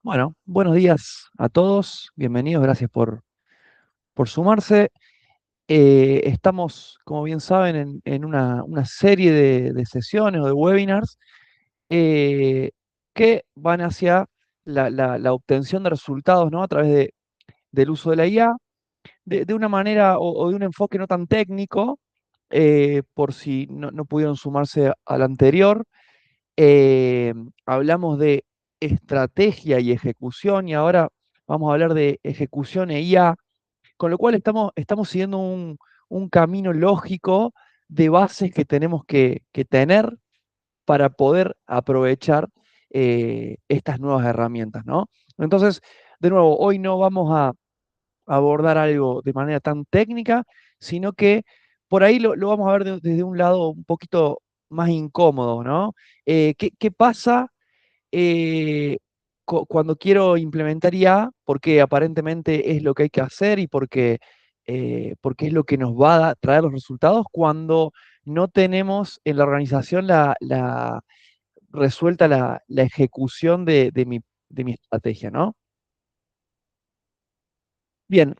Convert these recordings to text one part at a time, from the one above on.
Bueno, buenos días a todos, bienvenidos, gracias por sumarse. Estamos, como bien saben, en una serie de sesiones o de webinars eh, que van hacia la obtención de resultados, ¿no? A través del uso de la IA, de una manera o de un enfoque no tan técnico, por si no pudieron sumarse al anterior. eh, Hablamos de estrategia y ejecución y ahora vamos a hablar de ejecución e IA, con lo cual estamos siguiendo un camino lógico de bases que tenemos que tener para poder aprovechar estas nuevas herramientas, ¿no? Entonces, de nuevo, hoy no vamos a abordar algo de manera tan técnica, sino que por ahí lo vamos a ver desde un lado un poquito más incómodo, ¿no? ¿Qué pasa eh, cuando quiero implementar IA? Porque aparentemente es lo que hay que hacer y porque es lo que nos va a traer los resultados cuando no tenemos en la organización resuelta la ejecución de mi estrategia, ¿no? Bien,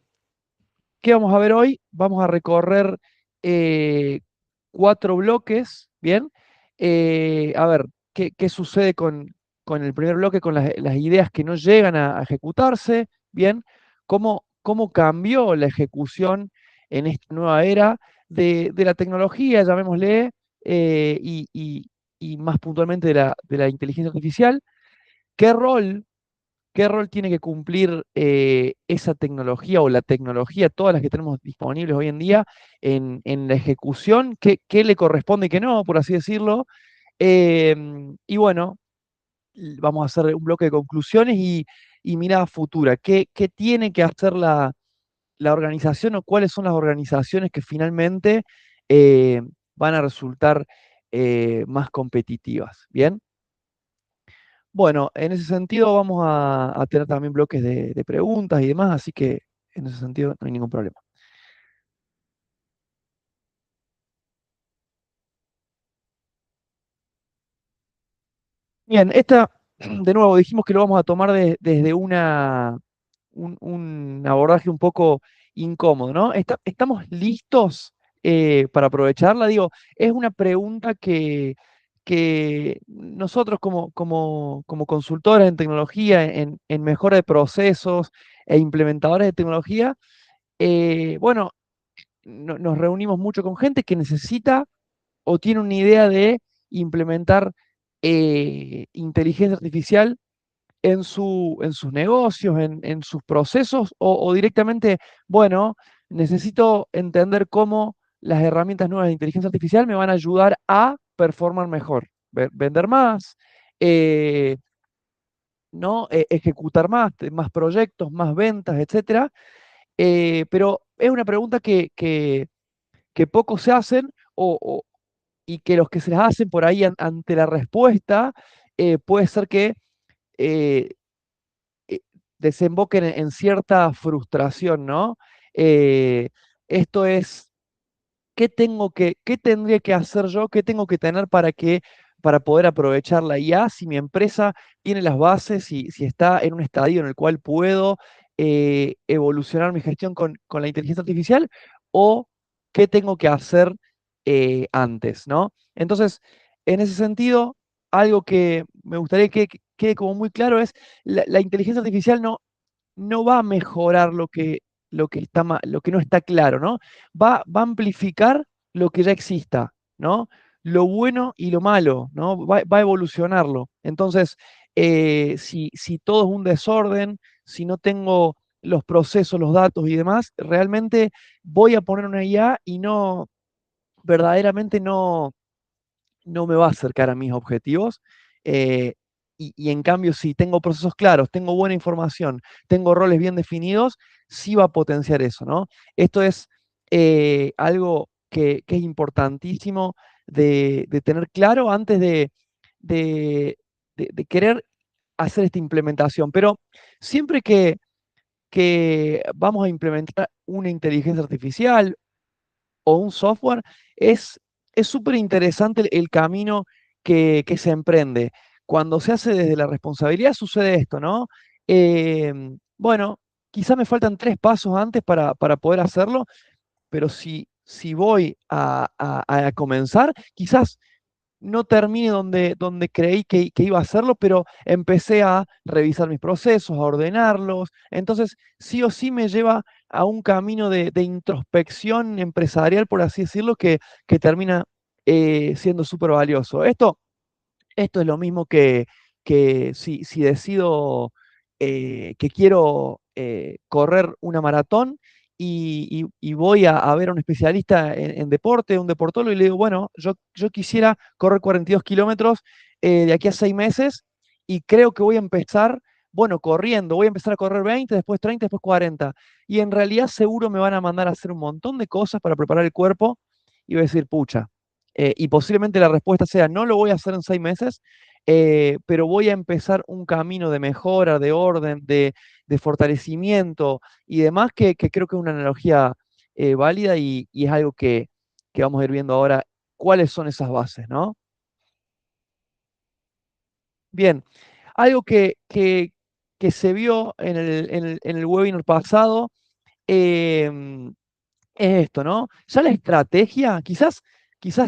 ¿qué vamos a ver hoy? Vamos a recorrer eh, 4 bloques, ¿bien? A ver, ¿qué sucede con el primer bloque, con las ideas que no llegan a ejecutarse? ¿Bien? ¿Cómo cambió la ejecución en esta nueva era de la tecnología, llamémosle, y más puntualmente de la inteligencia artificial? ¿Qué rol ¿Qué rol tiene que cumplir esa tecnología o la tecnología, todas las que tenemos disponibles hoy en día, en la ejecución? ¿Qué le corresponde y qué no, por así decirlo? Y bueno, vamos a hacer un bloque de conclusiones y mirada futura. ¿Qué tiene que hacer la organización o cuáles son las organizaciones que finalmente eh, van a resultar más competitivas? ¿Bien? Bueno, en ese sentido vamos a tener también bloques de preguntas y demás, así que en ese sentido no hay ningún problema. Bien, esta, de nuevo, dijimos que lo vamos a tomar desde un abordaje un poco incómodo, ¿no? ¿Estamos listos para aprovecharla? Digo, es una pregunta que nosotros como consultores en tecnología, en mejora de procesos e implementadores de tecnología, bueno, nos reunimos mucho con gente que necesita o tiene una idea de implementar inteligencia artificial en sus negocios, en sus procesos, o directamente, bueno, necesito entender cómo las herramientas nuevas de inteligencia artificial me van a ayudar a performar mejor, vender más, eh, ¿no? Ejecutar más, más proyectos, más ventas, etcétera. Pero es una pregunta que pocos se hacen y que los que se las hacen por ahí ante la respuesta, puede ser que eh, eh, desemboquen en cierta frustración, ¿no? Eh, Esto es, ¿qué tendría que hacer yo? ¿Qué tengo que tener para poder aprovechar la IA si mi empresa tiene las bases, si está en un estadio en el cual puedo evolucionar mi gestión con la inteligencia artificial? ¿O qué tengo que hacer antes, ¿no? Entonces, en ese sentido, algo que me gustaría que quede como muy claro es, la inteligencia artificial no va a mejorar lo que no está claro, ¿no? Va a amplificar lo que ya exista, ¿no? Lo bueno y lo malo, ¿no? Va a evolucionarlo. Entonces, si todo es un desorden, si no tengo los procesos, los datos y demás, realmente voy a poner una IA y verdaderamente no me va a acercar a mis objetivos. eh, y en cambio, si tengo procesos claros, tengo buena información, tengo roles bien definidos, sí va a potenciar eso, ¿no? Esto es algo que es importantísimo de tener claro antes de, de querer hacer esta implementación. Pero siempre que vamos a implementar una inteligencia artificial o un software, es es súper interesante el camino que se emprende. Cuando se hace desde la responsabilidad sucede esto, ¿no? Bueno, quizás me faltan 3 pasos antes para poder hacerlo, pero si voy a comenzar, quizás no termine donde creí que iba a hacerlo, pero empecé a revisar mis procesos, a ordenarlos. Entonces, sí o sí me lleva a un camino de introspección empresarial, por así decirlo, que termina siendo súper valioso. Esto es lo mismo que si decido que quiero correr una maratón y voy a ver a un especialista en deporte, un deportólogo, y le digo, bueno, yo quisiera correr 42 kilómetros de aquí a 6 meses y creo que voy a empezar, bueno, corriendo, voy a empezar a correr 20, después 30, después 40. Y en realidad seguro me van a mandar a hacer un montón de cosas para preparar el cuerpo y voy a decir, pucha, y posiblemente la respuesta sea, no lo voy a hacer en 6 meses, pero voy a empezar un camino de mejora, de orden, de fortalecimiento y demás, que creo que es una analogía válida y es algo que vamos a ir viendo ahora, cuáles son esas bases, ¿no? Bien, algo que se vio en el webinar pasado, em, es esto, ¿no? Ya la estrategia, quizás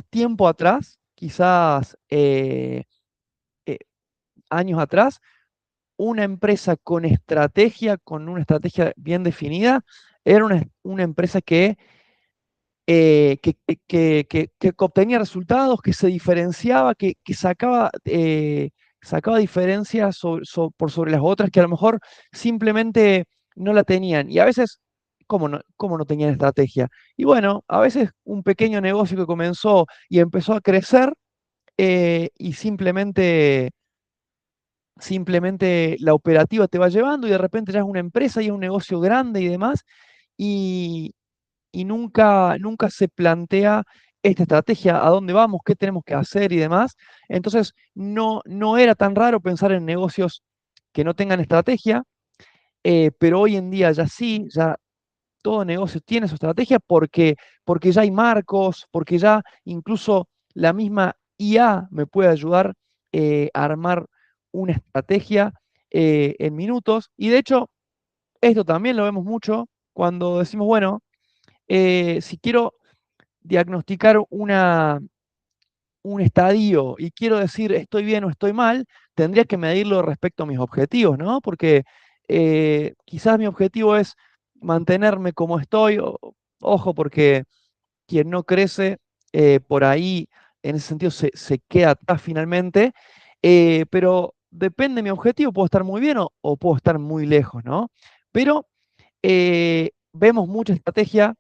tiempo atrás, quizás eh, años atrás, una empresa con una estrategia bien definida, era una empresa que obtenía resultados, que se diferenciaba, que sacaba diferencias por sobre las otras que a lo mejor simplemente no la tenían. Y a veces, ¿cómo no tenían estrategia? Y bueno, a veces un pequeño negocio que comenzó y empezó a crecer y simplemente la operativa te va llevando y de repente ya es una empresa y es un negocio grande y demás, y, y nunca se plantea esta estrategia, a dónde vamos, qué tenemos que hacer y demás. Entonces, no era tan raro pensar en negocios que no tengan estrategia, pero hoy en día ya sí, ya todo negocio tiene su estrategia porque ya hay marcos, porque ya incluso la misma IA me puede ayudar a armar una estrategia en minutos. Y de hecho, esto también lo vemos mucho cuando decimos, bueno, si quiero diagnosticar un estadio y quiero decir estoy bien o estoy mal, tendría que medirlo respecto a mis objetivos, ¿no? Porque quizás mi objetivo es mantenerme como estoy, ojo, porque quien no crece por ahí, en ese sentido, se queda atrás finalmente, pero depende de mi objetivo, puedo estar muy bien o puedo estar muy lejos, ¿no? Pero vemos mucha estrategia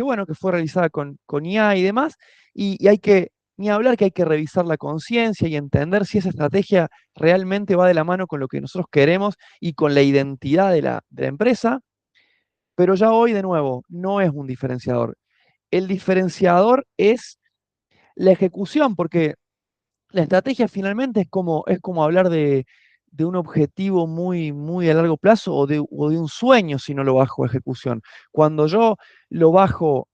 bueno, que fue realizada con IA y demás, y hay que, ni hablar que hay que revisar la conciencia y entender si esa estrategia realmente va de la mano con lo que nosotros queremos y con la identidad de la empresa, pero ya hoy, de nuevo, no es un diferenciador. El diferenciador es la ejecución, porque la estrategia finalmente es como hablar de un objetivo muy, muy a largo plazo o de un sueño si no lo bajo a ejecución. Cuando yo lo bajo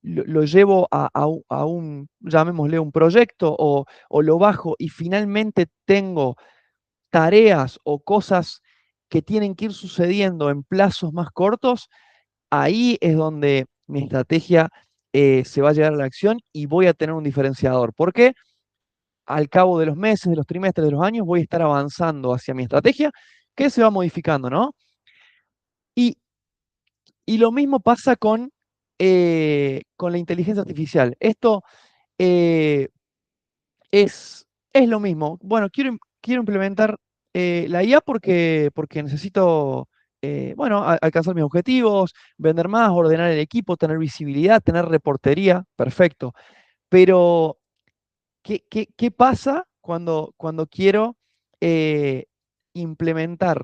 lo llevo a un, llamémosle un proyecto o lo bajo y finalmente tengo tareas o cosas que tienen que ir sucediendo en plazos más cortos, ahí es donde mi estrategia se va a llegar a la acción y voy a tener un diferenciador. ¿Por qué? Al cabo de los meses, de los trimestres, de los años, voy a estar avanzando hacia mi estrategia que se va modificando, ¿no? Y, y lo mismo pasa con la inteligencia artificial. Esto eh, es lo mismo. Bueno, quiero implementar la IA porque necesito, bueno, alcanzar mis objetivos, vender más, ordenar el equipo, tener visibilidad, tener reportería, perfecto. Pero ¿qué pasa cuando quiero eh, implementar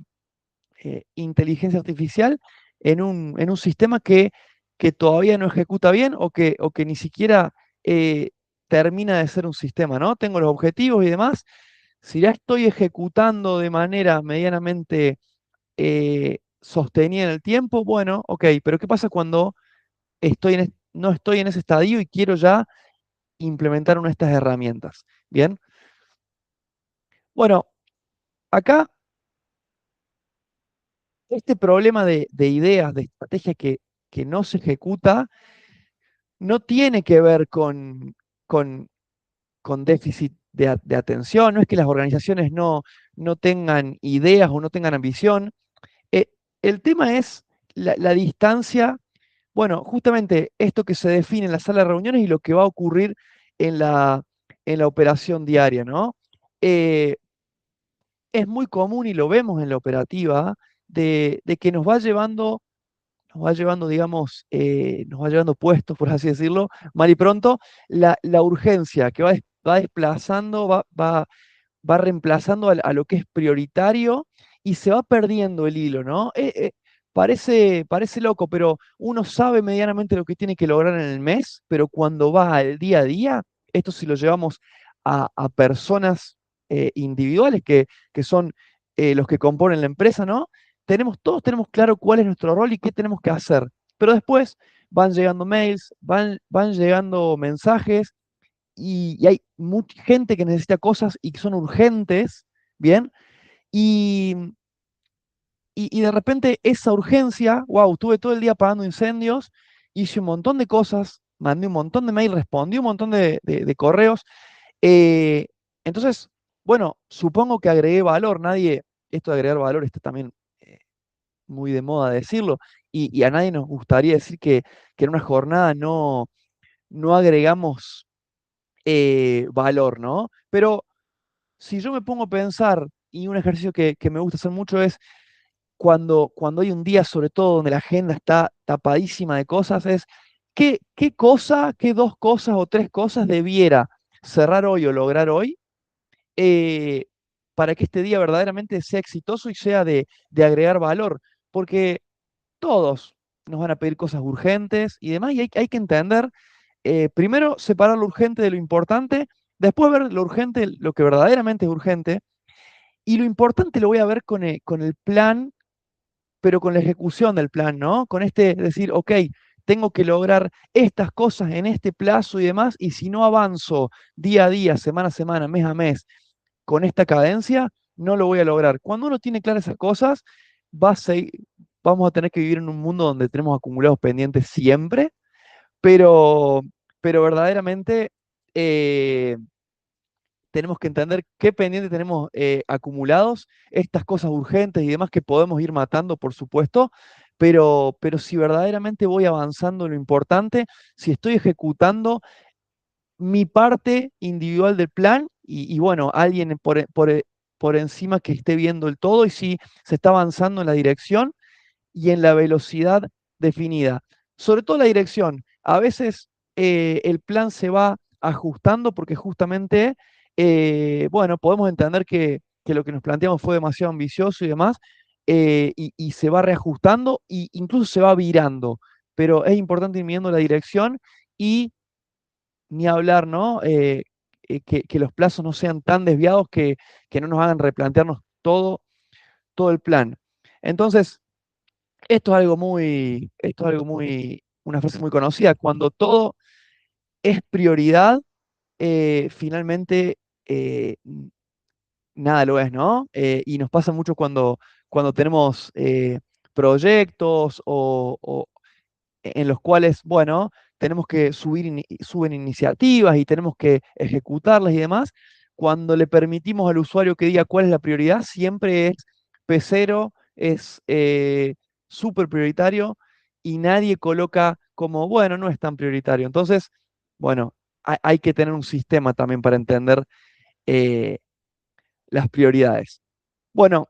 inteligencia artificial en un sistema que todavía no ejecuta bien o que ni siquiera eh, termina de ser un sistema, ¿no? Tengo los objetivos y demás. Si ya estoy ejecutando de manera medianamente sostenida en el tiempo, bueno, ok, pero ¿qué pasa cuando no estoy en ese estadio y quiero ya implementar una de estas herramientas? Bien, bueno, acá este problema de ideas, de estrategia que no se ejecuta, no tiene que ver con, con déficit de atención, no es que las organizaciones no tengan ideas o no tengan ambición. Eh, el tema es la distancia, bueno, justamente esto que se define en la sala de reuniones y lo que va a ocurrir en la operación diaria, ¿no? Eh, es muy común y lo vemos en la operativa de que nos va llevando, digamos, nos va llevando puestos, por así decirlo, mal y pronto, la urgencia que va desplazando, va reemplazando a lo que es prioritario y se va perdiendo el hilo, ¿no? Parece loco, pero uno sabe medianamente lo que tiene que lograr en el mes, pero cuando va al día a día, esto si lo llevamos a personas individuales que son los que componen la empresa, ¿no? Todos tenemos claro cuál es nuestro rol y qué tenemos que hacer, pero después van llegando mails, van llegando mensajes y hay mucha gente que necesita cosas y que son urgentes, ¿bien? Y, y de repente esa urgencia, wow, tuve todo el día apagando incendios, hice un montón de cosas, mandé un montón de mails, respondí un montón de correos. eh, entonces, bueno, supongo que agregué valor, esto de agregar valor está también muy de moda decirlo, y a nadie nos gustaría decir que en una jornada no agregamos valor, ¿no? Pero si yo me pongo a pensar, y un ejercicio que me gusta hacer mucho es cuando hay un día, sobre todo, donde la agenda está tapadísima de cosas, es qué cosa, qué dos cosas o tres cosas debiera cerrar hoy o lograr hoy eh, para que este día verdaderamente sea exitoso y sea de agregar valor. Porque todos nos van a pedir cosas urgentes y demás, y hay que entender, primero, separar lo urgente de lo importante, después ver lo urgente, lo que verdaderamente es urgente, y lo importante lo voy a ver con el plan, pero con la ejecución del plan, ¿no? Con decir, ok, tengo que lograr estas cosas en este plazo y demás, y si no avanzo día a día, semana a semana, mes a mes, con esta cadencia, no lo voy a lograr. Cuando uno tiene claras esas cosas, va a seguir- vamos a tener que vivir en un mundo donde tenemos acumulados pendientes siempre, pero, pero verdaderamente eh, tenemos que entender qué pendientes tenemos acumulados, estas cosas urgentes y demás que podemos ir matando, por supuesto, pero si verdaderamente voy avanzando en lo importante, si estoy ejecutando mi parte individual del plan y bueno, alguien por encima que esté viendo el todo y si se está avanzando en la dirección y en la velocidad definida. Sobre todo la dirección. A veces el plan se va ajustando porque justamente, bueno, podemos entender que lo que nos planteamos fue demasiado ambicioso y demás, y se va reajustando e incluso se va virando. Pero es importante ir midiendo la dirección y ni hablar, ¿no? Que los plazos no sean tan desviados que no nos hagan replantearnos todo el plan. Entonces, una frase muy conocida, cuando todo es prioridad, finalmente nada lo es, ¿no? Y nos pasa mucho cuando tenemos proyectos en los cuales, bueno, tenemos que suben iniciativas y tenemos que ejecutarlas y demás. Cuando le permitimos al usuario que diga cuál es la prioridad, siempre es P0, es súper prioritario y nadie coloca como, bueno, no es tan prioritario. Entonces, bueno, hay que tener un sistema también para entender eh, las prioridades. Bueno,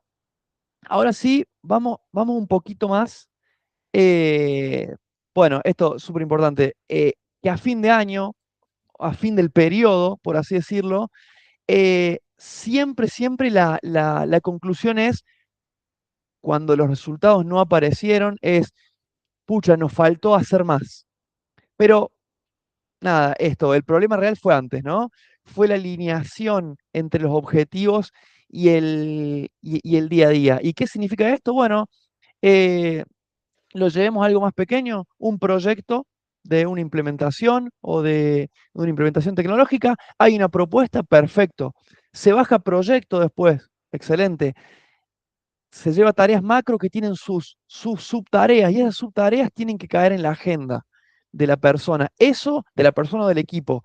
ahora sí, vamos un poquito más eh, bueno, esto es súper importante, que a fin de año, a fin del periodo, por así decirlo, siempre la conclusión es, cuando los resultados no aparecieron, es, pucha, nos faltó hacer más. Pero nada, el problema real fue antes, ¿no? Fue la alineación entre los objetivos y el día a día. ¿Y qué significa esto? Bueno, eh, lo llevemos a algo más pequeño, un proyecto de una implementación o de una implementación tecnológica, hay una propuesta, perfecto. Se baja proyecto después, excelente. se lleva tareas macro que tienen sus subtareas y esas subtareas tienen que caer en la agenda de la persona. Eso, de la persona o del equipo.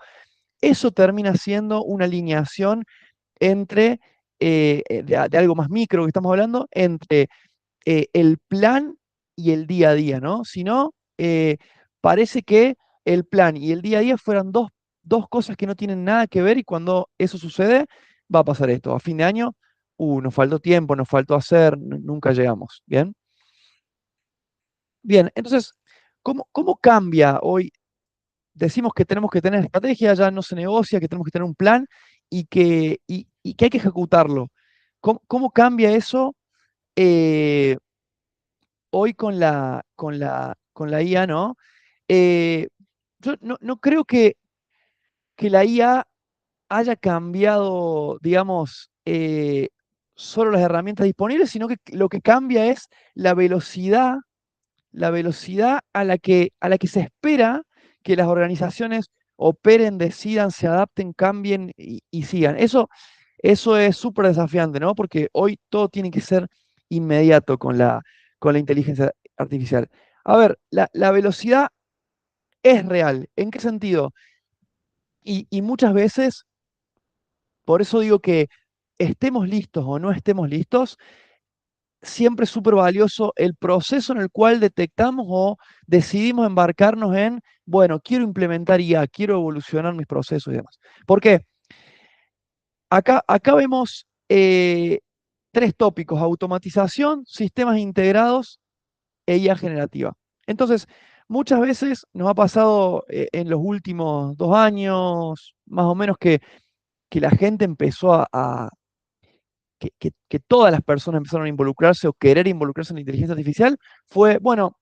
Eso termina siendo una alineación entre, de algo más micro que estamos hablando, entre el plan y el día a día, ¿no? Si no, parece que el plan y el día a día fueran dos cosas que no tienen nada que ver y cuando eso sucede, va a pasar esto. A fin de año, nos faltó tiempo, nos faltó hacer, nunca llegamos, ¿bien? Bien, entonces, ¿cómo cambia hoy? Decimos que tenemos que tener estrategia, ya no se negocia, que tenemos que tener un plan y que hay que ejecutarlo. ¿Cómo cambia eso? eh, Hoy con la IA, ¿no? Eh, yo no creo que la IA haya cambiado, digamos, solo las herramientas disponibles, sino que lo que cambia es la velocidad a la que se espera que las organizaciones operen, decidan, se adapten, cambien y sigan. Eso es súper desafiante, ¿no? Porque hoy todo tiene que ser inmediato con la inteligencia artificial. A ver, la velocidad es real. ¿En qué sentido? Y muchas veces, por eso digo que estemos listos o no estemos listos, siempre es súper valioso el proceso en el cual detectamos o decidimos embarcarnos en, bueno, quiero implementar IA, quiero evolucionar mis procesos y demás. ¿Por qué? Acá vemos tres tópicos: automatización, sistemas integrados e IA generativa. Entonces, muchas veces nos ha pasado en los últimos 2 años, más o menos, que la gente empezó que todas las personas empezaron a involucrarse o querer involucrarse en la inteligencia artificial, fue, bueno,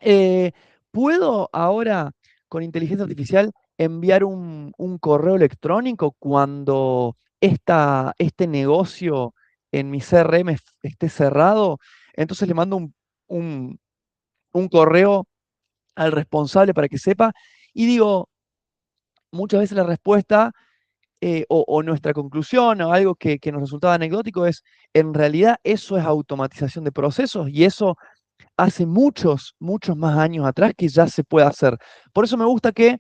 eh, ¿puedo ahora con inteligencia artificial enviar un correo electrónico cuando este negocio en mi CRM esté cerrado? Entonces le mando un- un correo al responsable para que sepa. Y digo, muchas veces la respuesta o nuestra conclusión o algo que nos resultaba anecdótico es, en realidad eso es automatización de procesos y eso hace muchos, muchos más años atrás que ya se puede hacer. Por eso me gusta que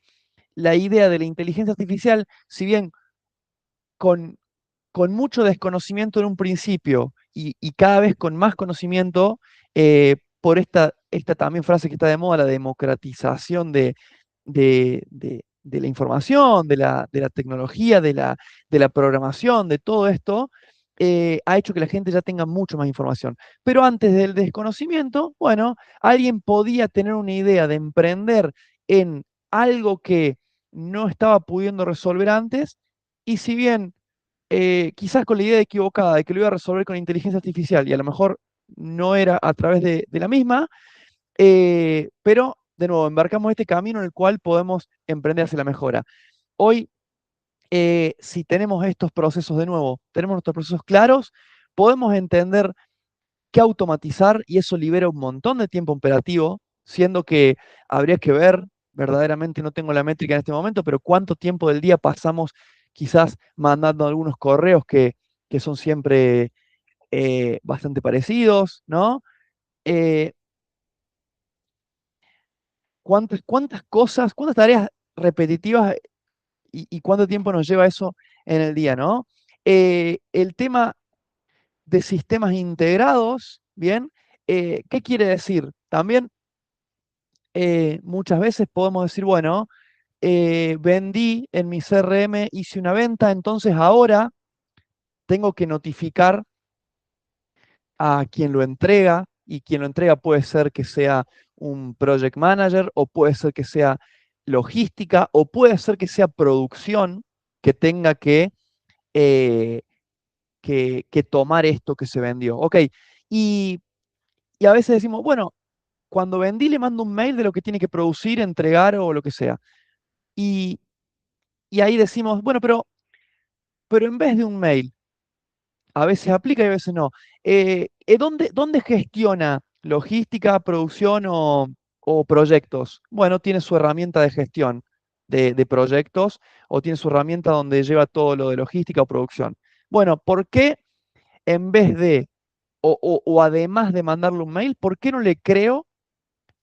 la idea de la inteligencia artificial, si bien con, con mucho desconocimiento en un principio y cada vez con más conocimiento, por esta también frase que está de moda, la democratización de la información, de la tecnología, de la programación, de todo esto, ha hecho que la gente ya tenga mucho más información. Pero antes del desconocimiento, bueno, alguien podía tener una idea de emprender en algo que no estaba pudiendo resolver antes, y si bien quizás con la idea equivocada de que lo iba a resolver con inteligencia artificial y a lo mejor no era a través de la misma, pero de nuevo, embarcamos este camino en el cual podemos emprender hacia la mejora. Hoy, si tenemos estos procesos de nuevo, tenemos nuestros procesos claros, podemos entender qué automatizar y eso libera un montón de tiempo operativo, siendo que habría que ver, verdaderamente no tengo la métrica en este momento, pero cuánto tiempo del día pasamos quizás mandando algunos correos que son siempre bastante parecidos, ¿no? Eh, cuántas cosas, cuántas tareas repetitivas y cuánto tiempo nos lleva eso en el día, ¿no? El tema de sistemas integrados, ¿bien? ¿Qué quiere decir? También muchas veces podemos decir, bueno, vendí en mi CRM, hice una venta, entonces ahora tengo que notificar a quien lo entrega, y quien lo entrega puede ser que sea un project manager, o puede ser que sea logística, o puede ser que sea producción que tenga eh, que tomar esto que se vendió. Ok, y, y a veces decimos, bueno, cuando vendí le mando un mail de lo que tiene que producir, entregar o lo que sea. Y, y ahí decimos, bueno, pero en vez de un mail, a veces aplica y a veces no. ¿Dónde gestiona logística, producción o proyectos? Bueno, tiene su herramienta de gestión de proyectos, o tiene su herramienta donde lleva todo lo de logística o producción. Bueno, ¿por qué en vez de o además de mandarle un mail, ¿por qué no le creo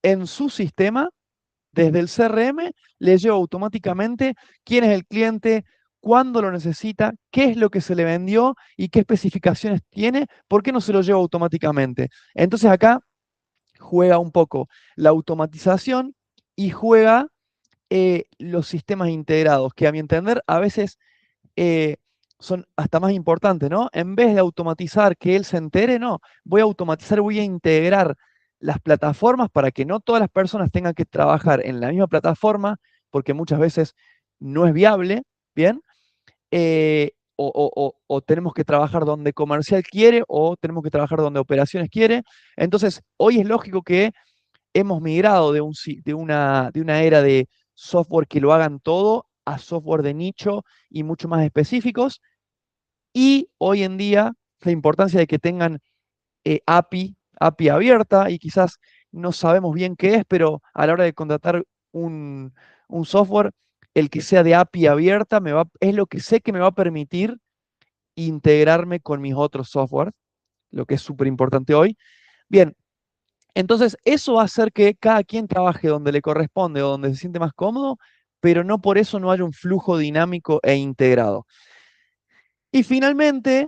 en su sistema? Desde el CRM le llevo automáticamente quién es el cliente, cuándo lo necesita, qué es lo que se le vendió y qué especificaciones tiene, ¿por qué no se lo llevo automáticamente? Entonces acá juega un poco la automatización y juega los sistemas integrados, que a mi entender a veces eh, son hasta más importantes, ¿no? En vez de automatizar que él se entere, no, voy a automatizar, voy a integrar las plataformas para que no todas las personas tengan que trabajar en la misma plataforma, porque muchas veces no es viable, ¿bien? O tenemos que trabajar donde comercial quiere o tenemos que trabajar donde operaciones quiere. Entonces, hoy es lógico que hemos migrado de una era de software que lo hagan todo a software de nicho y mucho más específicos. Y hoy en día la importancia de que tengan API abierta y quizás no sabemos bien qué es, pero a la hora de contratar un, un software, el que sea de API abierta es lo que sé que me va a permitir integrarme con mis otros softwares, lo que es súper importante hoy. Bien, entonces, eso va a hacer que cada quien trabaje donde le corresponde o donde se siente más cómodo, pero no por eso no haya un flujo dinámico e integrado. Y finalmente,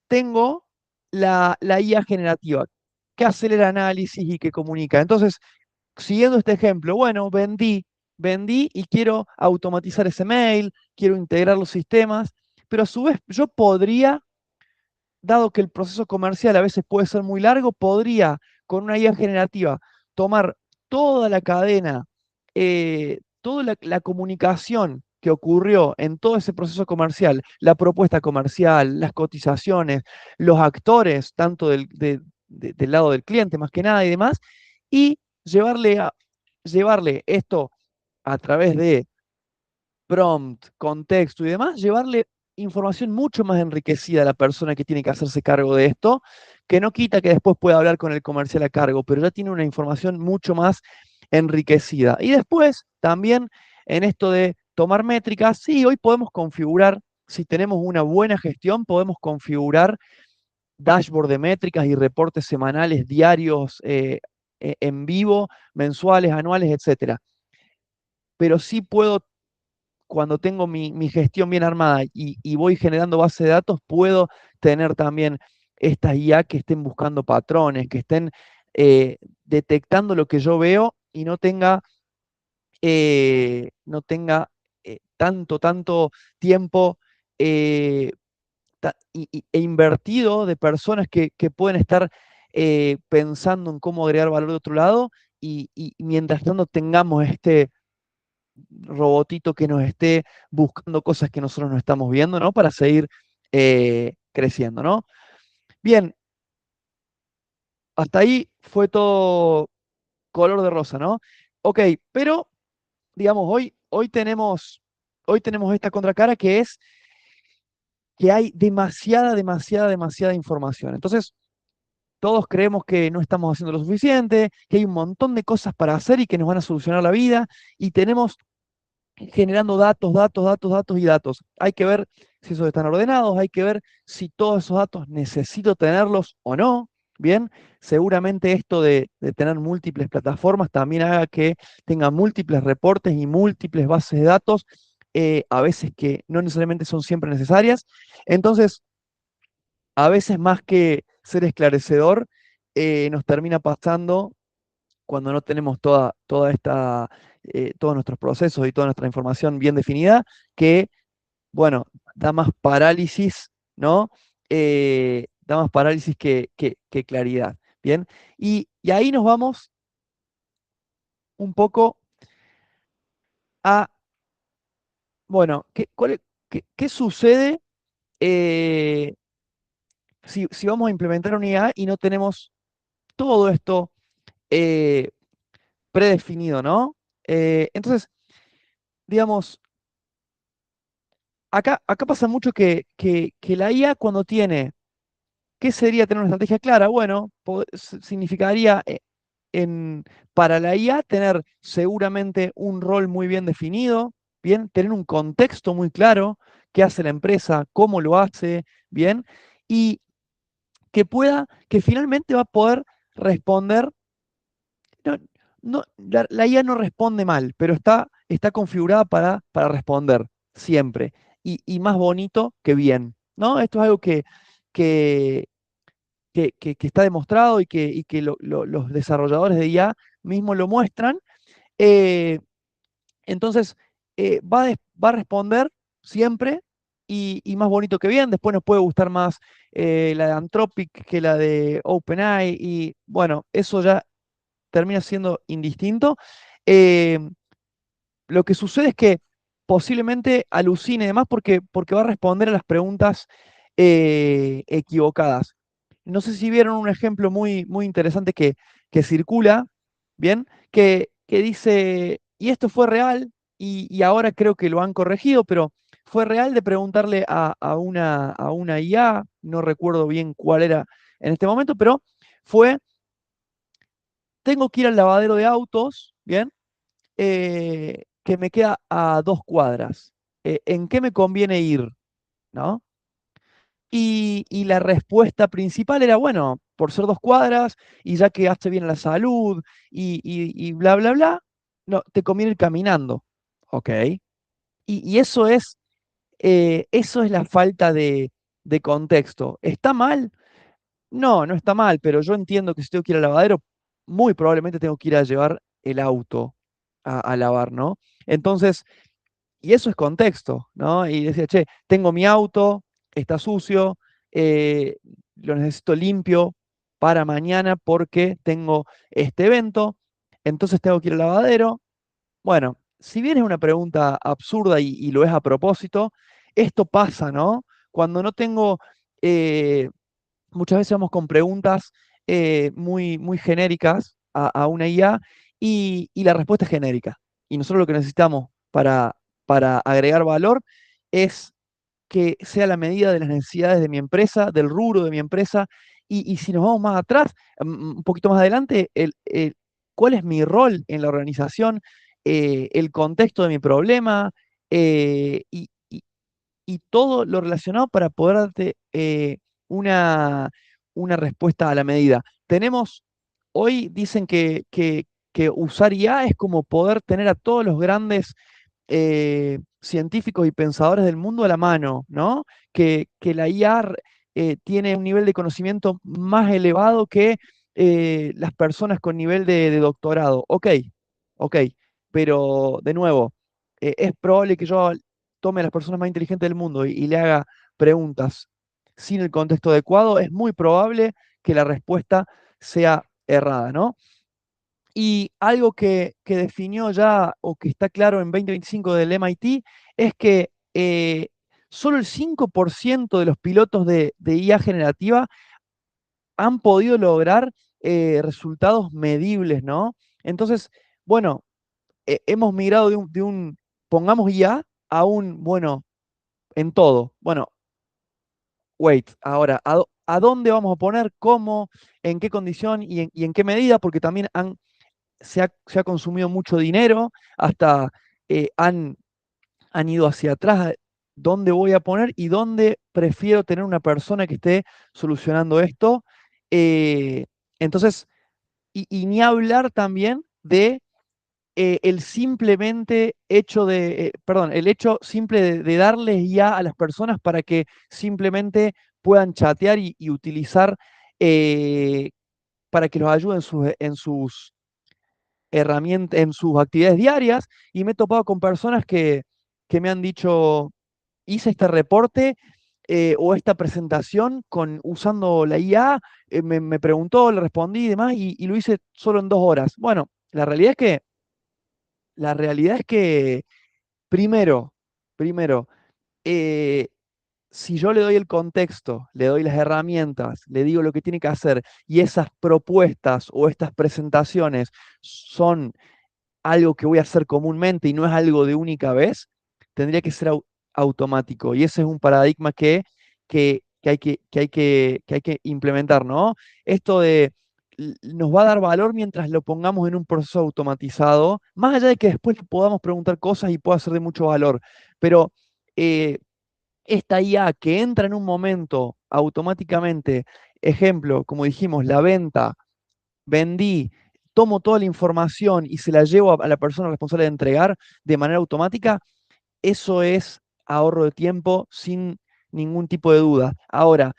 tengo la IA generativa, que hace el análisis y que comunica. Entonces, siguiendo este ejemplo, bueno, vendí y quiero automatizar ese mail, quiero integrar los sistemas, pero a su vez yo podría, dado que el proceso comercial a veces puede ser muy largo, podría, con una IA generativa, tomar toda la cadena, toda la comunicación que ocurrió en todo ese proceso comercial, la propuesta comercial, las cotizaciones, los actores, tanto del lado del cliente más que nada y demás, y llevarle esto a través de prompt, contexto y demás, llevarle información mucho más enriquecida a la persona que tiene que hacerse cargo de esto, que no quita que después pueda hablar con el comercial a cargo, pero ya tiene una información mucho más enriquecida. Y después, también en esto de tomar métricas, sí, hoy podemos configurar, si tenemos una buena gestión, podemos configurar dashboard de métricas y reportes semanales, diarios, en vivo, mensuales, anuales, etcétera. Pero sí puedo, cuando tengo mi gestión bien armada y voy generando base de datos, puedo tener también estas IA que estén buscando patrones, que estén detectando lo que yo veo y no tenga tanto tiempo eh, e invertido de personas que pueden estar pensando en cómo agregar valor de otro lado y mientras tanto tengamos este robotito que nos esté buscando cosas que nosotros no estamos viendo, ¿no? Para seguir creciendo, ¿no? Bien, hasta ahí fue todo color de rosa, ¿no? Ok, pero digamos, hoy tenemos esta contracara que es que hay demasiada información. Entonces, todos creemos que no estamos haciendo lo suficiente, que hay un montón de cosas para hacer y que nos van a solucionar la vida, y tenemos generando datos y datos. Hay que ver si esos están ordenados, hay que ver si todos esos datos necesito tenerlos o no. Bien, seguramente esto de tener múltiples plataformas también haga que tenga múltiples reportes y múltiples bases de datos, a veces que no necesariamente son siempre necesarias. Entonces, a veces más que ser esclarecedor, nos termina pasando cuando no tenemos todos nuestros procesos y toda nuestra información bien definida, que, bueno, da más parálisis, ¿no? Da más parálisis que claridad, ¿bien? Y ahí nos vamos un poco a, bueno, ¿qué sucede eh, si vamos a implementar una IA y no tenemos todo esto eh, predefinido, ¿no? Entonces, digamos, acá pasa mucho que la IA cuando tiene, ¿qué sería tener una estrategia clara? Bueno, significaría para la IA tener seguramente un rol muy bien definido, bien, tener un contexto muy claro, qué hace la empresa, cómo lo hace, bien, y que finalmente va a poder responder. No, la IA no responde mal, pero está configurada para responder siempre. Y más bonito que bien, ¿no? Esto es algo que, que está demostrado y que los desarrolladores de IA mismos lo muestran. Eh, entonces, va a responder siempre y más bonito que bien. Después nos puede gustar más la de Anthropic que la de OpenAI. Y bueno, eso ya termina siendo indistinto. Eh, lo que sucede es que posiblemente alucine y demás porque va a responder a las preguntas equivocadas. No sé si vieron un ejemplo muy interesante que circula, ¿bien? Que dice, y esto fue real, y ahora creo que lo han corregido, pero fue real de preguntarle a una IA, no recuerdo bien cuál era en este momento, pero fue, tengo que ir al lavadero de autos, ¿bien? Que me queda a 2 cuadras. ¿En qué me conviene ir? ¿No? Y la respuesta principal era, bueno, por ser 2 cuadras y ya que hace bien a la salud y bla, bla, bla, no, te conviene ir caminando. Ok. Y eso es la falta de contexto. ¿Está mal? No, no está mal, pero yo entiendo que si tengo que ir al lavadero, muy probablemente tengo que ir a llevar el auto a lavar, ¿no? Entonces, y eso es contexto, ¿no? Y decía, che, tengo mi auto, está sucio, eh, lo necesito limpio para mañana porque tengo este evento, entonces tengo que ir al lavadero. Bueno, si bien es una pregunta absurda y lo es a propósito, esto pasa, ¿no? Cuando no tengo, eh, muchas veces vamos con preguntas muy genéricas a una IA y la respuesta es genérica. Y nosotros lo que necesitamos para agregar valor es que sea la medida de las necesidades de mi empresa, del rubro de mi empresa. Y si nos vamos más atrás, un poquito más adelante, ¿cuál es mi rol en la organización? El contexto de mi problema y todo lo relacionado para poder darte una, una respuesta a la medida. Hoy dicen que usar IA es como poder tener a todos los grandes científicos y pensadores del mundo a la mano, ¿no? Que la IA tiene un nivel de conocimiento más elevado que las personas con nivel de doctorado. Ok, ok, pero de nuevo, es probable que yo tome a las personas más inteligentes del mundo y le haga preguntas sin el contexto adecuado, es muy probable que la respuesta sea errada, ¿no? Y algo que definió ya o que está claro en 2025 del MIT es que solo el 5% de los pilotos de IA generativa han podido lograr resultados medibles, ¿no? Entonces, bueno, hemos migrado pongamos IA a un, bueno, en todo. Bueno, wait, ahora, ¿a dónde vamos a poner? ¿Cómo? ¿En qué condición y en qué medida? Porque también se ha consumido mucho dinero, hasta han ido hacia atrás. ¿Dónde voy a poner y dónde prefiero tener una persona que esté solucionando esto? Eh, entonces, y ni hablar también de el simplemente hecho perdón, el hecho simple de darles ya a las personas para que simplemente puedan chatear y utilizar eh, para que los ayuden en sus herramientas, en sus actividades diarias. Y me he topado con personas que me han dicho, hice este reporte o esta presentación usando la IA, me preguntó, le respondí y demás, y lo hice solo en 2 horas. Bueno, la realidad es que primero, eh, si yo le doy el contexto, le doy las herramientas, le digo lo que tiene que hacer y esas propuestas o estas presentaciones son algo que voy a hacer comúnmente y no es algo de única vez, tendría que ser automático. Y ese es un paradigma que hay que implementar, ¿no? Esto de nos va a dar valor mientras lo pongamos en un proceso automatizado, más allá de que después le podamos preguntar cosas y pueda ser de mucho valor. Pero eh, esta IA que entra en un momento automáticamente, ejemplo, como dijimos, la venta, vendí, tomo toda la información y se la llevo a la persona responsable de entregar de manera automática, eso es ahorro de tiempo sin ningún tipo de duda. Ahora,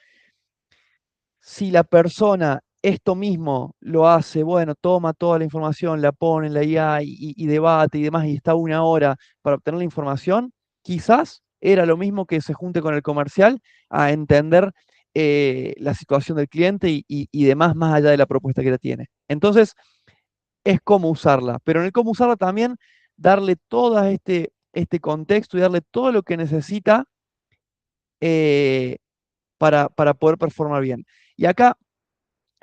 si la persona esto mismo lo hace, bueno, toma toda la información, la pone en la IA y debate y demás, y está una hora para obtener la información, quizás era lo mismo que se junte con el comercial a entender la situación del cliente y demás más allá de la propuesta que ya tiene. Entonces, es cómo usarla, pero en el cómo usarla también darle todo este contexto y darle todo lo que necesita eh, para poder performar bien. Y acá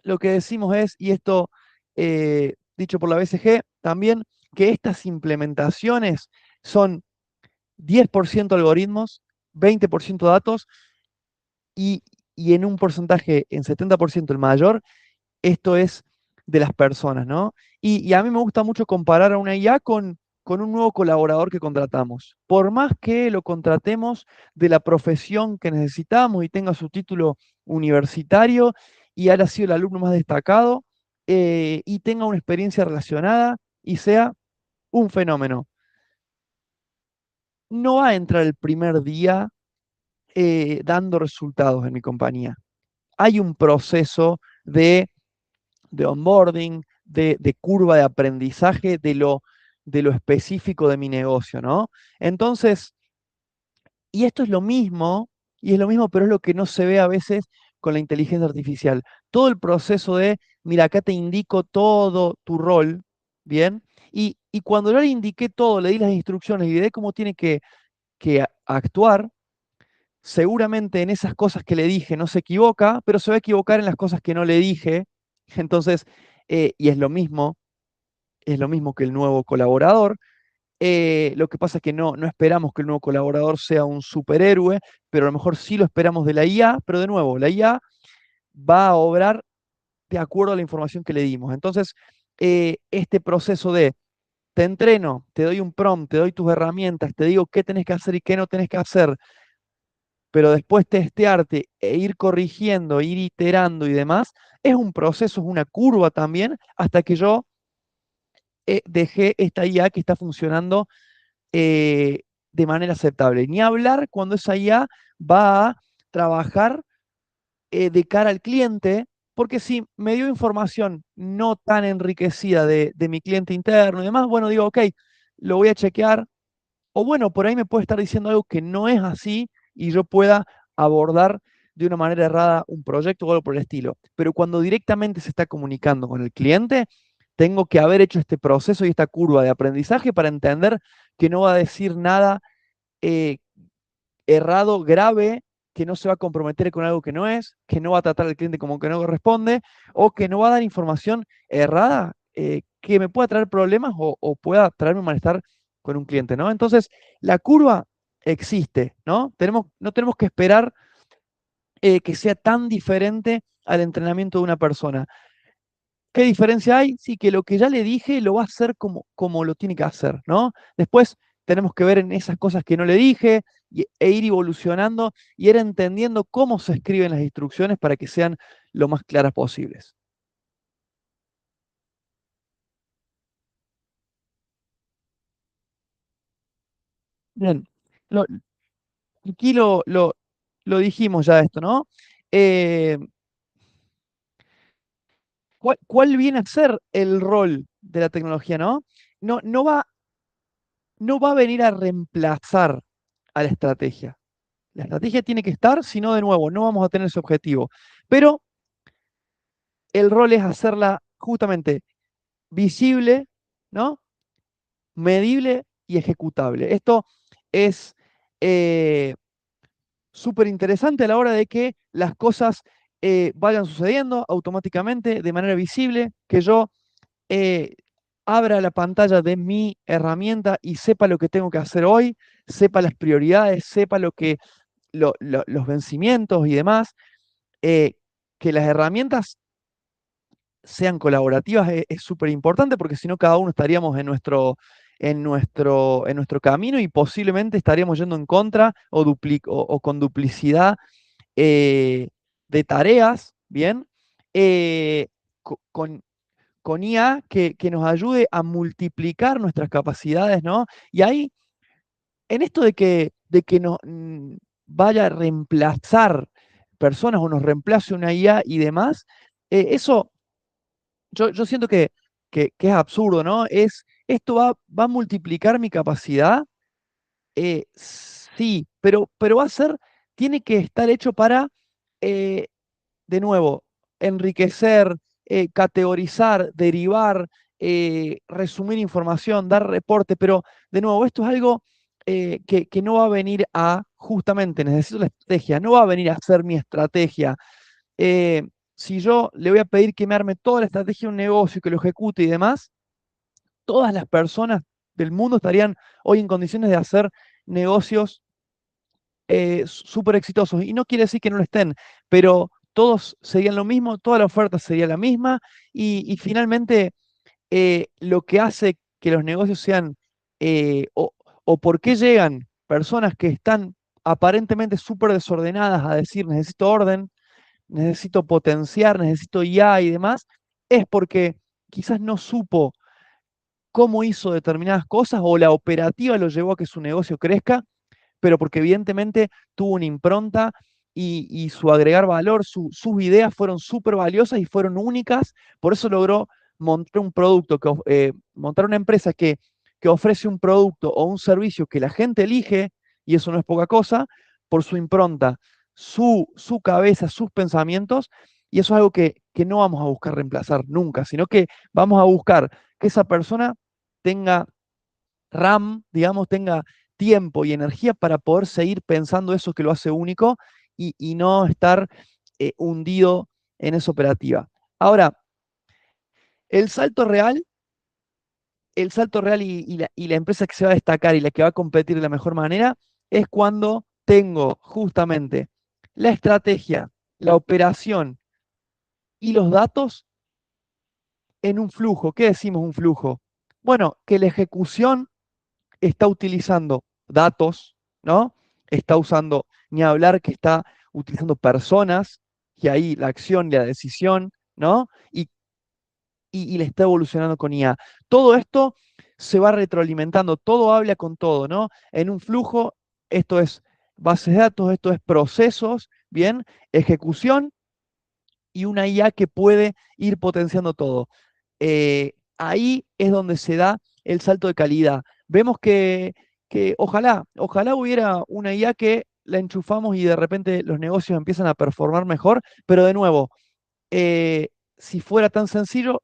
lo que decimos es, y esto dicho por la BCG también, que estas implementaciones son 10% algoritmos, 20% datos y, y en un porcentaje, en 70% el mayor, esto es de las personas, ¿no? Y a mí me gusta mucho comparar a una IA con un nuevo colaborador que contratamos. Por más que lo contratemos de la profesión que necesitamos y tenga su título universitario y haya sido el alumno más destacado y tenga una experiencia relacionada y sea un fenómeno. No va a entrar el primer día dando resultados en mi compañía. Hay un proceso de onboarding, de curva de aprendizaje de lo específico de mi negocio, ¿no? Entonces, y esto es lo mismo, y es lo mismo, pero es lo que no se ve a veces con la inteligencia artificial. Todo el proceso de, mira, acá te indico todo tu rol, ¿bien? Y cuando yo le indiqué todo, le di las instrucciones y le di cómo tiene que actuar, seguramente en esas cosas que le dije no se equivoca, pero se va a equivocar en las cosas que no le dije. Entonces, y es lo mismo que el nuevo colaborador. Lo que pasa es que no esperamos que el nuevo colaborador sea un superhéroe, pero a lo mejor sí lo esperamos de la IA, pero de nuevo, la IA va a obrar de acuerdo a la información que le dimos. Entonces, este proceso de te entreno, te doy un prompt, te doy tus herramientas, te digo qué tenés que hacer y qué no tenés que hacer, pero después testearte e ir corrigiendo, ir iterando y demás, es un proceso, es una curva también, hasta que yo dejé esta IA que está funcionando eh, de manera aceptable. Ni hablar cuando esa IA va a trabajar de cara al cliente, porque si me dio información no tan enriquecida de mi cliente interno y demás, bueno, digo, ok, lo voy a chequear, o bueno, por ahí me puede estar diciendo algo que no es así y yo pueda abordar de una manera errada un proyecto o algo por el estilo. Pero cuando directamente se está comunicando con el cliente, tengo que haber hecho este proceso y esta curva de aprendizaje para entender que no va a decir nada eh, errado, grave, que no se va a comprometer con algo que no es, que no va a tratar al cliente como que no corresponde, o que no va a dar información errada que me pueda traer problemas o pueda traerme un malestar con un cliente, ¿no? Entonces, la curva existe, ¿no? No tenemos que esperar que sea tan diferente al entrenamiento de una persona. ¿Qué diferencia hay? Sí, que lo que ya le dije lo va a hacer como lo tiene que hacer, ¿no? Después tenemos que ver en esas cosas que no le dije e ir evolucionando y ir entendiendo cómo se escriben las instrucciones para que sean lo más claras posibles. Bien, lo- aquí lo dijimos ya esto, ¿no? Eh, ¿cuál viene a ser el rol de la tecnología, ¿no? No va a venir a reemplazar a la estrategia. La estrategia tiene que estar, si no, de nuevo, no vamos a tener ese objetivo. Pero el rol es hacerla justamente visible, ¿no? Medible y ejecutable. Esto es eh, súper interesante a la hora de que las cosas vayan sucediendo automáticamente, de manera visible, que yo eh, abra la pantalla de mi herramienta y sepa lo que tengo que hacer hoy, sepa las prioridades, sepa los vencimientos y demás, que las herramientas sean colaborativas es súper importante porque si no cada uno estaríamos en nuestro camino y posiblemente estaríamos yendo en contra o con duplicidad eh, de tareas, ¿bien? Eh, co- con, con IA que nos ayude a multiplicar nuestras capacidades, ¿no? Y ahí, en esto de que nos vaya a reemplazar personas o nos reemplace una IA y demás, eso yo siento que es absurdo, ¿no? Esto va a multiplicar mi capacidad, sí, pero va a ser, tiene que estar hecho para, eh, de nuevo, enriquecer, categorizar, derivar, resumir información, dar reporte, pero de nuevo, esto es algo que no va a venir a, justamente, necesito la estrategia, no va a venir a ser mi estrategia. Si yo le voy a pedir que me arme toda la estrategia de un negocio, que lo ejecute y demás, todas las personas del mundo estarían hoy en condiciones de hacer negocios súper exitosos. Y no quiere decir que no lo estén, pero todos serían lo mismo, toda la oferta sería la misma y finalmente lo que hace que los negocios sean, o por qué llegan personas que están aparentemente súper desordenadas a decir necesito orden, necesito potenciar, necesito IA y demás, es porque quizás no supo cómo hizo determinadas cosas o la operativa lo llevó a que su negocio crezca, pero porque evidentemente tuvo una impronta y su agregar valor, sus ideas fueron súper valiosas y fueron únicas, por eso logró montar un producto, montar una empresa que ofrece un producto o un servicio que la gente elige, y eso no es poca cosa, por su impronta, su cabeza, sus pensamientos, y eso es algo que no vamos a buscar reemplazar nunca, sino que vamos a buscar que esa persona tenga RAM, digamos, tenga tiempo y energía para poder seguir pensando eso que lo hace único y no estar hundido en esa operativa. Ahora, el salto real, el salto real y la empresa que se va a destacar y la que va a competir de la mejor manera es cuando tengo justamente la estrategia, la operación y los datos en un flujo. ¿Qué decimos un flujo? Bueno, que la ejecución está utilizando datos, ¿no? Está usando, ni hablar que está utilizando personas, que ahí la acción y la decisión, ¿no? Y le está evolucionando con IA. Todo esto se va retroalimentando, todo habla con todo, ¿no? En un flujo, esto es bases de datos, esto es procesos, ¿bien? Ejecución y una IA que puede ir potenciando todo. Ahí es donde se da el salto de calidad. Vemos que ojalá hubiera una IA que la enchufamos y de repente los negocios empiezan a performar mejor, pero de nuevo, eh, si fuera tan sencillo,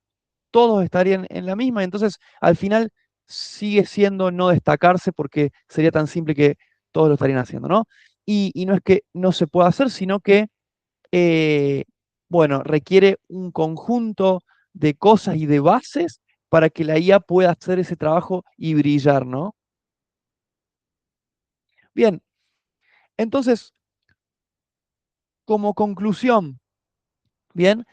todos estarían en la misma, entonces al final sigue siendo no destacarse porque sería tan simple que todos lo estarían haciendo, ¿no? Y no es que no se pueda hacer, sino que eh, bueno, requiere un conjunto de cosas y de bases para que la IA pueda hacer ese trabajo y brillar, ¿no? Bien, entonces, como conclusión, bien,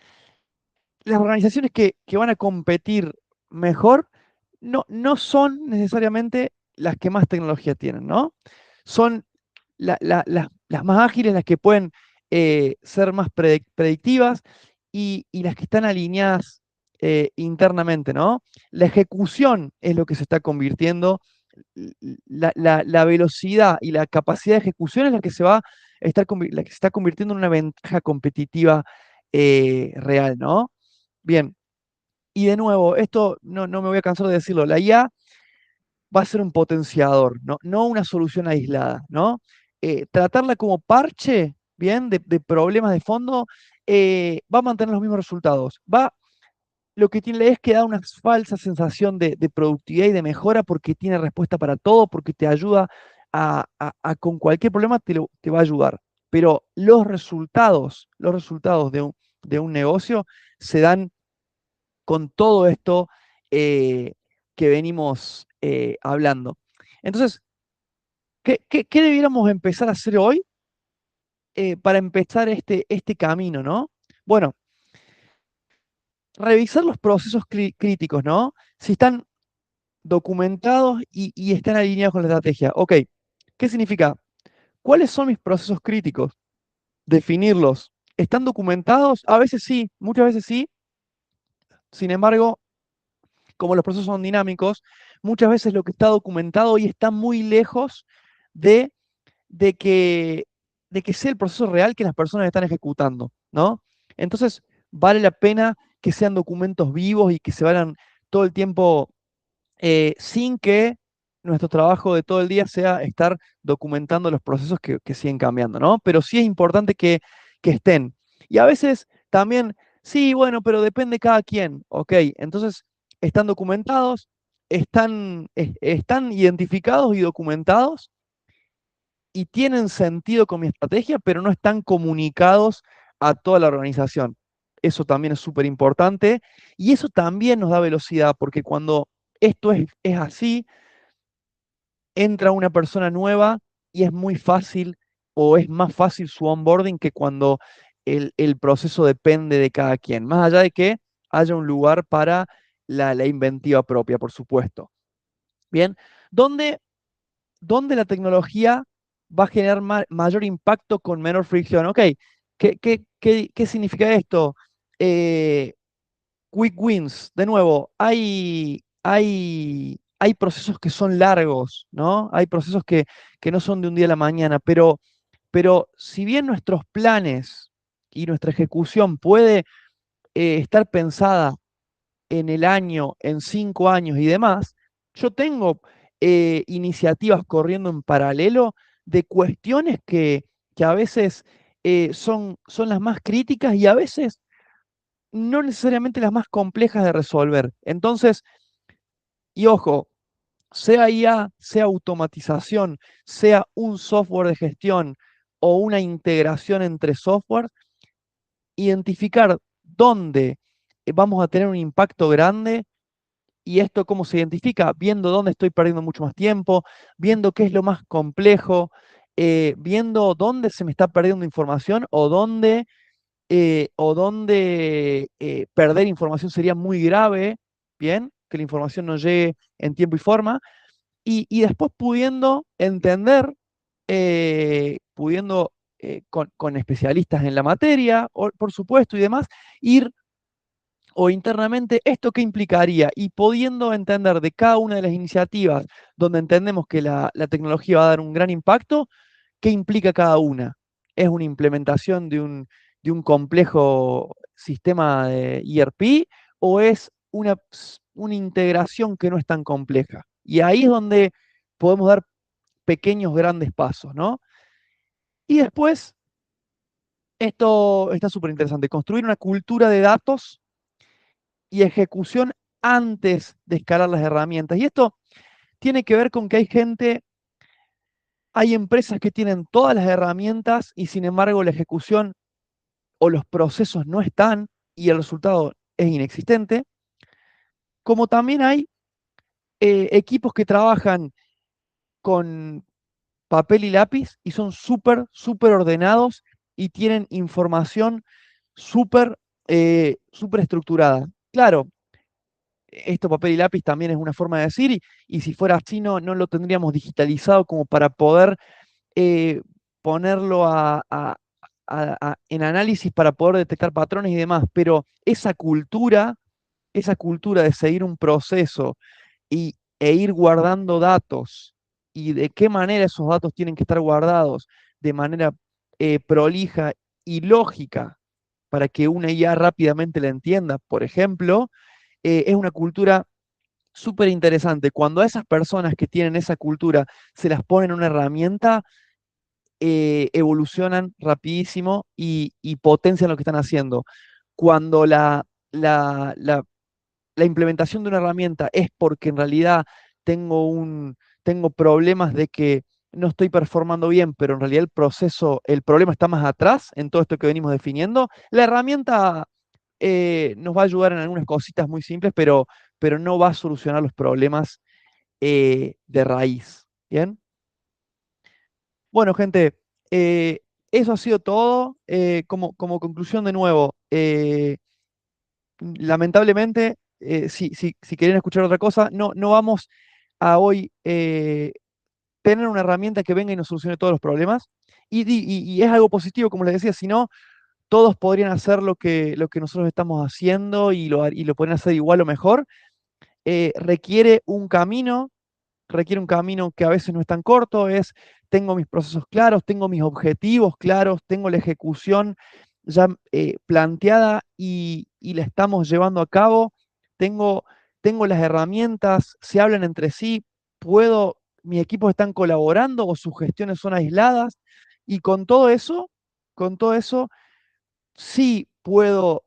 las organizaciones que van a competir mejor no son necesariamente las que más tecnología tienen, ¿no? Son las más ágiles, las que pueden ser más predictivas y las que están alineadas internamente, ¿no? La ejecución es lo que se está convirtiendo, la velocidad y la capacidad de ejecución es la que se va a la que se está convirtiendo en una ventaja competitiva real, ¿no? Bien, y de nuevo, esto no me voy a cansar de decirlo, la IA va a ser un potenciador, no una solución aislada, ¿no? Tratarla como parche, bien, de problemas de fondo, va a mantener los mismos resultados. Lo que tiene es que da una falsa sensación de productividad y de mejora porque tiene respuesta para todo, porque te ayuda con cualquier problema te va a ayudar. Pero los resultados de un negocio se dan con todo esto que venimos hablando. Entonces, ¿qué debiéramos empezar a hacer hoy para empezar este camino, ¿no? Bueno, revisar los procesos críticos, ¿no? Si están documentados y están alineados con la estrategia. Ok, ¿qué significa? ¿Cuáles son mis procesos críticos? definirlos. ¿Están documentados? A veces sí, muchas veces sí. Sin embargo, como los procesos son dinámicos, muchas veces lo que está documentado hoy está muy lejos de, de que, de que sea el proceso real que las personas están ejecutando, ¿no? Entonces, vale la pena que sean documentos vivos y que se vayan todo el tiempo sin que nuestro trabajo de todo el día sea estar documentando los procesos que siguen cambiando, ¿no? Pero sí es importante que estén. Y a veces también, sí, bueno, pero depende cada quien, ¿ok? Entonces, están documentados, están identificados y documentados y tienen sentido con mi estrategia, pero no están comunicados a toda la organización. Eso también es súper importante y eso también nos da velocidad, porque cuando esto es así, entra una persona nueva y es muy fácil o es más fácil su onboarding que cuando el proceso depende de cada quien, más allá de que haya un lugar para la inventiva propia, por supuesto. Bien, ¿dónde, dónde la tecnología va a generar mayor impacto con menor fricción? Ok, ¿qué significa esto? Eh, Quick wins, de nuevo, hay procesos que son largos, ¿no? Hay procesos que no son de un día a la mañana, pero si bien nuestros planes y nuestra ejecución puede estar pensada en el año, en 5 años y demás, yo tengo iniciativas corriendo en paralelo de cuestiones que a veces son las más críticas y a veces no necesariamente las más complejas de resolver. Entonces, y ojo, sea IA, sea automatización, sea un software de gestión o una integración entre software, identificar dónde vamos a tener un impacto grande. ¿Y esto cómo se identifica? Viendo dónde estoy perdiendo mucho más tiempo, viendo qué es lo más complejo, viendo dónde se me está perdiendo información o dónde perder información sería muy grave, ¿bien? Que la información no llegue en tiempo y forma, y después pudiendo entender, con especialistas en la materia, por supuesto, y demás, ir o internamente esto qué implicaría y pudiendo entender de cada una de las iniciativas donde entendemos que la tecnología va a dar un gran impacto, qué implica cada una. ¿Es una implementación de un complejo sistema de ERP o es una integración que no es tan compleja? Y ahí es donde podemos dar pequeños, grandes pasos, ¿no? Y después, esto está súper interesante, construir una cultura de datos y ejecución antes de escalar las herramientas. Y esto tiene que ver con que hay empresas que tienen todas las herramientas y sin embargo la ejecución o los procesos no están y el resultado es inexistente, como también hay equipos que trabajan con papel y lápiz y son súper, súper ordenados y tienen información súper súper estructurada. Claro, esto papel y lápiz también es una forma de decir, y si fuera así no lo tendríamos digitalizado como para poder eh, ponerlo en análisis para poder detectar patrones y demás, pero esa cultura de seguir un proceso e ir guardando datos y de qué manera esos datos tienen que estar guardados de manera prolija y lógica para que una IA rápidamente la entienda, por ejemplo, es una cultura súper interesante. Cuando a esas personas que tienen esa cultura se las ponen una herramienta, evolucionan rapidísimo y potencian lo que están haciendo. Cuando la, la- la implementación de una herramienta es porque en realidad tengo problemas de que no estoy performando bien, pero en realidad el problema está más atrás en todo esto que venimos definiendo, la herramienta nos va a ayudar en algunas cositas muy simples, pero no va a solucionar los problemas de raíz. ¿Bien? Bueno, gente, eso ha sido todo. Como conclusión de nuevo, lamentablemente, si quieren escuchar otra cosa, no vamos a hoy tener una herramienta que venga y nos solucione todos los problemas. y es algo positivo, como les decía, si no, todos podrían hacer lo que nosotros estamos haciendo y lo podrían hacer igual o mejor. Requiere un camino, requiere un camino que a veces no es tan corto, es tengo mis procesos claros, tengo mis objetivos claros, tengo la ejecución ya planteada y la estamos llevando a cabo, tengo, tengo las herramientas, se hablan entre sí, puedo, mis equipos están colaborando o sus gestiones son aisladas y con todo eso sí puedo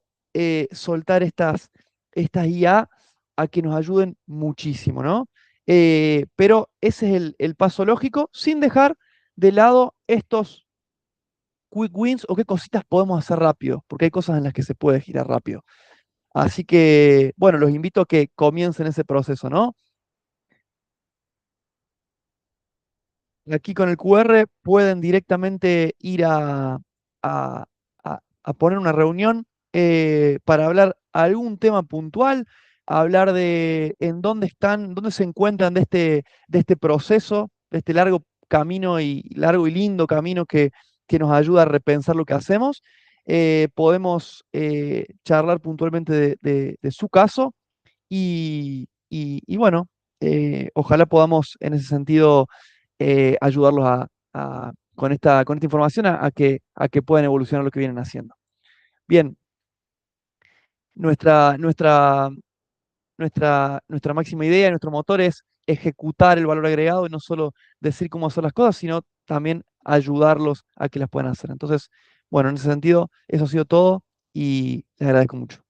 soltar estas IA a que nos ayuden muchísimo, ¿no? Pero ese es el paso lógico, sin dejar de lado estos quick wins o qué cositas podemos hacer rápido, porque hay cosas en las que se puede girar rápido. Así que, bueno, los invito a que comiencen ese proceso, ¿no? Aquí con el QR pueden directamente ir a poner una reunión para hablar algún tema puntual, hablar de en dónde están, dónde se encuentran de este proceso, de este largo camino y largo y lindo camino que nos ayuda a repensar lo que hacemos. Podemos charlar puntualmente de su caso y bueno, ojalá podamos en ese sentido ayudarlos con esta información a que puedan evolucionar lo que vienen haciendo. Bien, nuestra, nuestra, nuestra máxima idea, nuestro motor es ejecutar el valor agregado y no solo decir cómo hacer las cosas, sino también ayudarlos a que las puedan hacer. Entonces, bueno, en ese sentido, eso ha sido todo y les agradezco mucho.